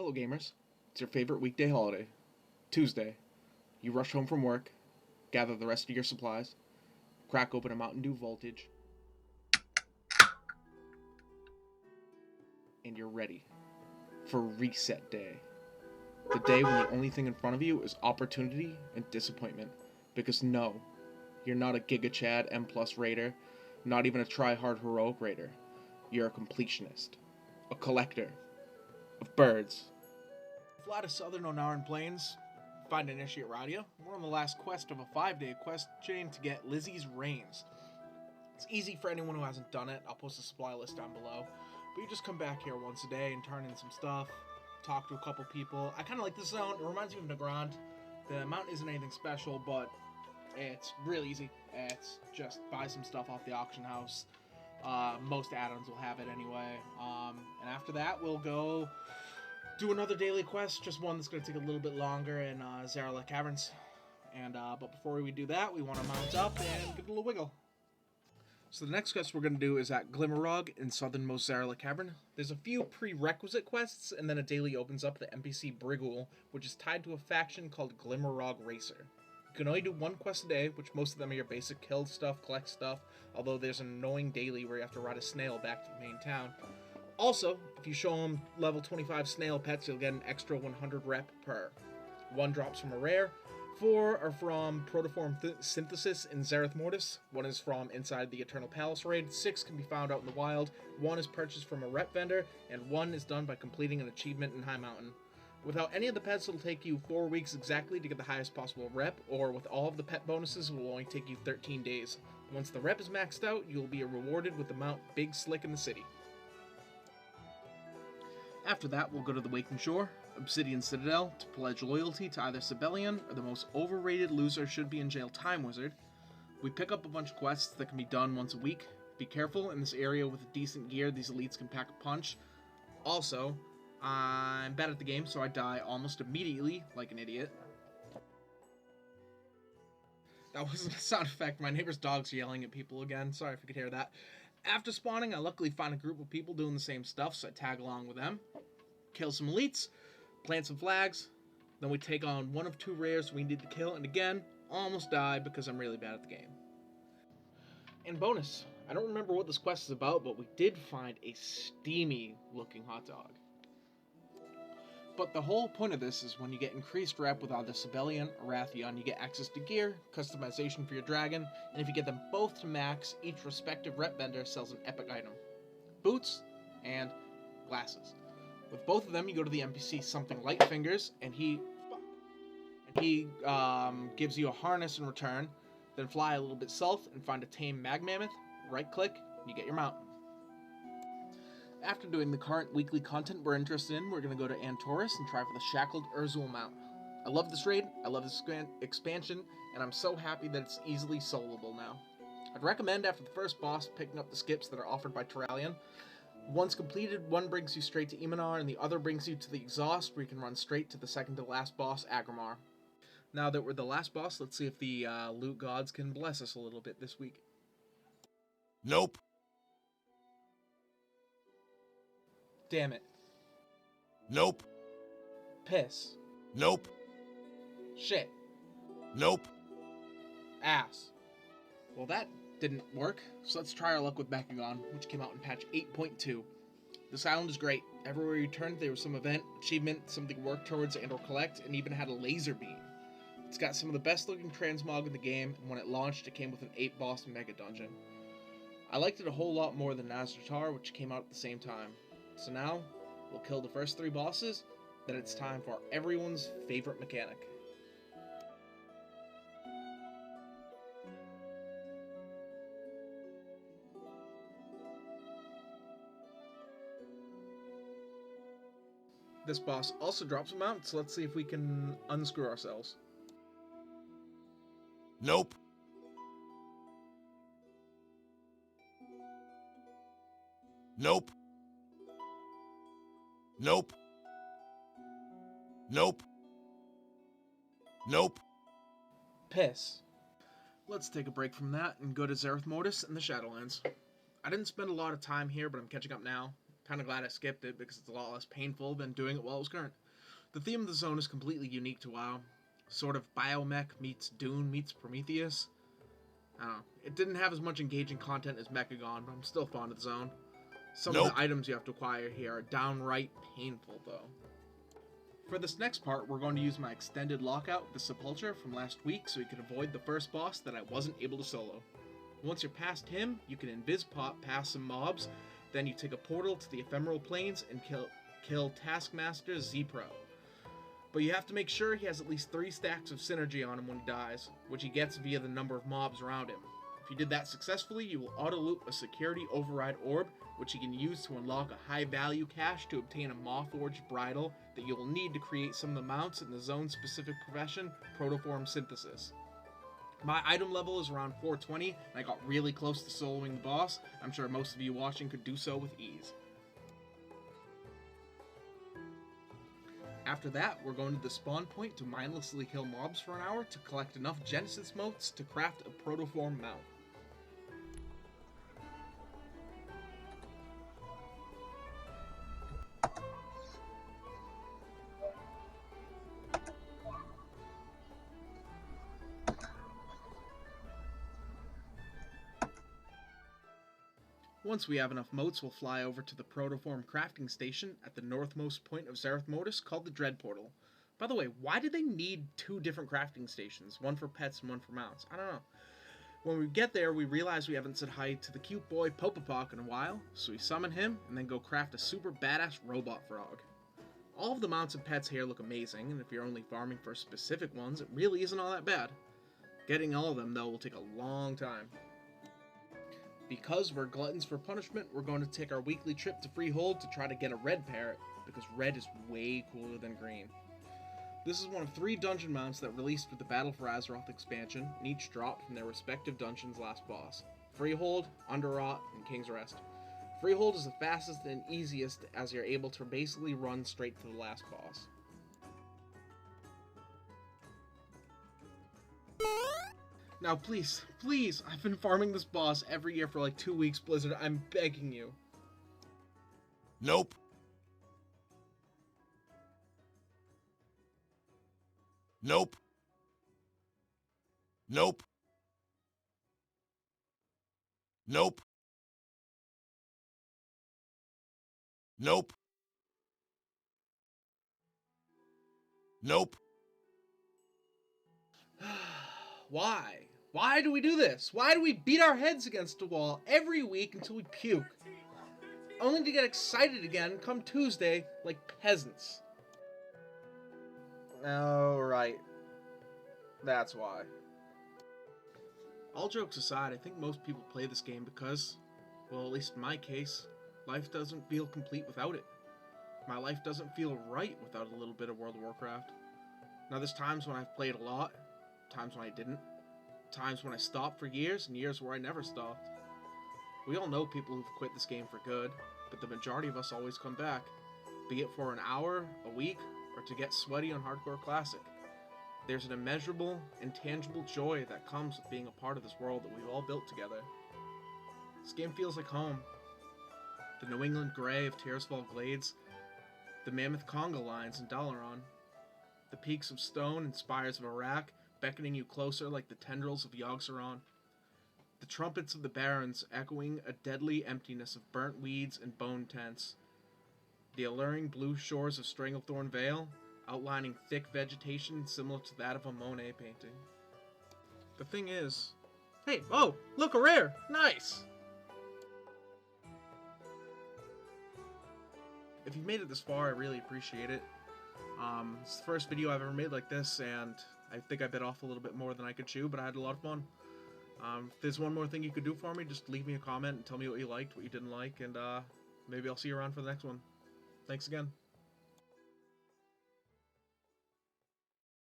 Hello gamers, it's your favorite weekday holiday, Tuesday. You rush home from work, gather the rest of your supplies, crack open a Mountain Dew Voltage, and you're ready for Reset Day. The day when the only thing in front of you is opportunity and disappointment. Because no, you're not a Giga Chad M+ raider, not even a try-hard heroic raider. You're a completionist, a collector of birds. Fly to southern Onaran Plains, find Initiate Radia. We're on the last quest of a 5-day quest chain to get Lizi's reins. It's easy for anyone who hasn't done it. I'll post a supply list down below. But you just come back here once a day and turn in some stuff, talk to a couple people. I kind of like this zone. It reminds me of Nagrand. The mount isn't anything special, but it's real easy. It's just buy some stuff off the auction house. Most add-ons will have it anyway. And after that, we'll go do another daily quest, just one that's going to take a little bit longer in Zarla Caverns. And but before we do that, we want to mount up and give it a little wiggle. So the next quest we're going to do is at Glimmerrog in southernmost Zarla Cavern. There's a few prerequisite quests, and then a daily opens up the NPC Brigul, which is tied to a faction called Glimmerrog Racer. You can only do one quest a day, which most of them are your basic kill stuff, collect stuff, although there's an annoying daily where you have to ride a snail back to the main town. Also, if you show them level 25 snail pets, you'll get an extra 100 rep per. 1 drops from a rare, 4 are from Protoform Synthesis in Zereth Mortis, 1 is from inside the Eternal Palace raid, 6 can be found out in the wild, 1 is purchased from a rep vendor, and 1 is done by completing an achievement in High Mountain. Without any of the pets, it'll take you 4 weeks exactly to get the highest possible rep, or with all of the pet bonuses, it will only take you 13 days. Once the rep is maxed out, you'll be rewarded with the mount Big Slick in the City. After that, we'll go to the Waking Shore, Obsidian Citadel, to pledge loyalty to either Sibelian or the most overrated loser should be in jail Time Wizard. We pick up a bunch of quests that can be done once a week. Be careful, in this area with decent gear, these elites can pack a punch. Also, I'm bad at the game, so I die almost immediately, like an idiot. That wasn't a sound effect, my neighbor's dog's yelling at people again, sorry if you could hear that. After spawning, I luckily find a group of people doing the same stuff, so I tag along with them. Kill some elites, plant some flags, then we take on 1 of 2 rares we need to kill, and again, almost die because I'm really bad at the game. And bonus, I don't remember what this quest is about, but we did find a steamy looking hot dog. But the whole point of this is when you get increased rep with either Sibelian or Rathion, you get access to gear, customization for your dragon, and if you get them both to max, each respective rep vendor sells an epic item. Boots and glasses. With both of them, you go to the NPC Something Lightfingers, and he gives you a harness in return, then fly a little bit south and find a tame mag mammoth, right click, and you get your mount. After doing the current weekly content we're interested in, we're going to go to Antorus and try for the Shackled Urzul mount. I love this raid, I love this expansion, and I'm so happy that it's easily soloable now. I'd recommend after the first boss picking up the skips that are offered by Turalian. Once completed, one brings you straight to Emanar, and the other brings you to the Exhaust, where you can run straight to the second to last boss, Agrimar. Now that we're the last boss, let's see if the loot gods can bless us a little bit this week. Nope. Damn it. Nope. Piss. Nope. Shit. Nope. Ass. Well, that didn't work, so let's try our luck with Bakugan, which came out in patch 8.2. This island is great. Everywhere you turned, there was some event, achievement, something to work towards and or collect, and even had a laser beam. It's got some of the best looking transmog in the game, and when it launched, it came with an 8-boss mega dungeon. I liked it a whole lot more than Nazjatar, which came out at the same time. So now, we'll kill the first 3 bosses, then it's time for everyone's favorite mechanic. This boss also drops a mount, so let's see if we can unscrew ourselves. Nope. Nope. Nope. Nope. Nope. Piss. Let's take a break from that and go to Zereth Mortis and the Shadowlands. I didn't spend a lot of time here, but I'm catching up now. Kinda glad I skipped it because it's a lot less painful than doing it while it was current. The theme of the zone is completely unique to WoW. Sort of Biomech meets Dune meets Prometheus. I don't know. It didn't have as much engaging content as Mechagon, but I'm still fond of the zone. Some of the items you have to acquire here are downright painful, though. For this next part, we're going to use my extended lockout with the Sepulcher from last week so we can avoid the first boss that I wasn't able to solo. Once you're past him, you can invis-pop past some mobs, then you take a portal to the Ephemeral Plains and kill Taskmaster Z-Pro. But you have to make sure he has at least 3 stacks of synergy on him when he dies, which he gets via the number of mobs around him. If you did that successfully, you will auto-loot a security override orb, which you can use to unlock a high-value cache to obtain a Mothforged bridle that you will need to create some of the mounts in the zone-specific profession, Protoform Synthesis. My item level is around 420, and I got really close to soloing the boss. I'm sure most of you watching could do so with ease. After that, we're going to the spawn point to mindlessly kill mobs for an hour to collect enough Genesis motes to craft a Protoform mount. Once we have enough motes, we'll fly over to the Protoform crafting station at the northmost point of Zereth Mortis called the Dread Portal. By the way, why did they need 2 different crafting stations? One for pets and one for mounts? I don't know. When we get there, we realize we haven't said hi to the cute boy Popopok in a while, so we summon him and then go craft a super badass robot frog. All of the mounts and pets here look amazing, and if you're only farming for specific ones, it really isn't all that bad. Getting all of them, though, will take a long time. Because we're gluttons for punishment, we're going to take our weekly trip to Freehold to try to get a red parrot, because red is way cooler than green. This is one of 3 dungeon mounts that released with the Battle for Azeroth expansion, and each dropped from their respective dungeon's last boss. Freehold, Underrot, and King's Rest. Freehold is the fastest and easiest as you're able to basically run straight to the last boss. Now please, please, I've been farming this boss every year for like 2 weeks, Blizzard, I'm begging you. Nope. Nope. Nope. Nope. Nope. Nope. Why? Why do we do this? Why do we beat our heads against a wall every week until we puke? Only to get excited again come Tuesday like peasants. Oh, right. That's why. All jokes aside, I think most people play this game because, well, at least in my case, life doesn't feel complete without it. My life doesn't feel right without a little bit of World of Warcraft. Now, there's times when I've played a lot, times when I didn't, times when I stopped for years, and years where I never stopped. We all know people who've quit this game for good, but the majority of us always come back, be it for an hour, a week, or to get sweaty on Hardcore Classic. There's an immeasurable, intangible joy that comes with being a part of this world that we've all built together. This game feels like home. The New England Grey of Tirisfal Glades, the Mammoth Conga lines in Dalaran, the peaks of stone and spires of Iraq beckoning you closer like the tendrils of Yogg-Saron, the trumpets of the barons echoing a deadly emptiness of burnt weeds and bone tents, the alluring blue shores of Stranglethorn Vale, outlining thick vegetation similar to that of a Monet painting. The thing is... Hey, oh, look, a rare! Nice! If you've made it this far, I really appreciate it. It's the first video I've ever made like this, and I think I bit off a little bit more than I could chew, but I had a lot of fun. If there's one more thing you could do for me, just leave me a comment and tell me what you liked, what you didn't like, and maybe I'll see you around for the next one. Thanks again.